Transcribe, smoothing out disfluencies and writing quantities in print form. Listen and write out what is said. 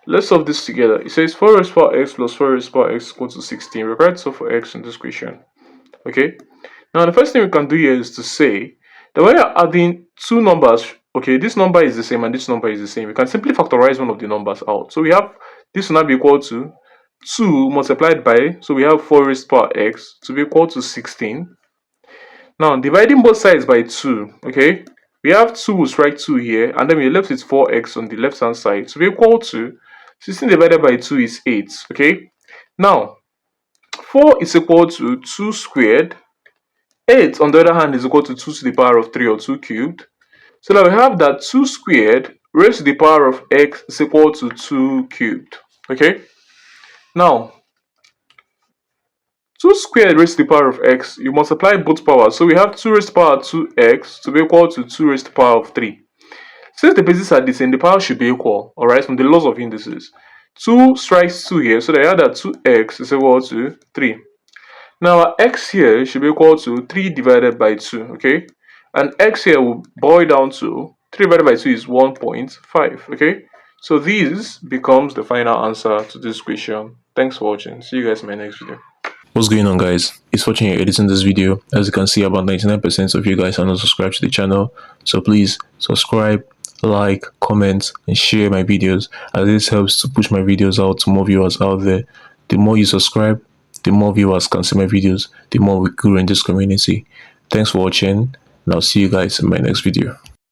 Let's solve this together. It says 4 raised to power x plus 4 raised to power x equal to 16. We're going to solve for x in this question. Okay. Now the first thing we can do here is to say that when you're adding two numbers, okay, this number is the same and this number is the same. We can simply factorize one of the numbers out. So we have this will now be equal to 2 multiplied by, so we have 4 raised to power x to be equal to 16. Now dividing both sides by 2, okay, we have 2, we'll strike 2 here, and then we're left with 4x on the left hand side to be equal to 16 divided by 2 is 8, okay. Now 4 is equal to 2 squared. 8 on the other hand is equal to 2 to the power of 3 or 2 cubed. So now we have that 2 squared raised to the power of x is equal to 2 cubed. Okay. Now 2 squared raised to the power of x, you multiply both powers. So we have 2 raised to the power of 2x to be equal to 2 raised to the power of 3. Since the bases are the same, the power should be equal, alright, from the laws of indices. 2 strikes 2 here, so that you have that 2x is equal to 3. Now our x here should be equal to 3 divided by 2, okay? And x here will boil down to 3 divided by 2 is 1.5, okay? So this becomes the final answer to this question. Thanks for watching. See you guys in my next video. What's going on, guys? It's Fortune here editing this video. As you can see, about 99% of you guys are not subscribed to the channel, so please subscribe, like, comment, and share my videos, as this helps to push my videos out to more viewers out there. The more you subscribe, the more viewers can see my videos, the more we grow in this community. Thanks for watching, and I'll see you guys in my next video.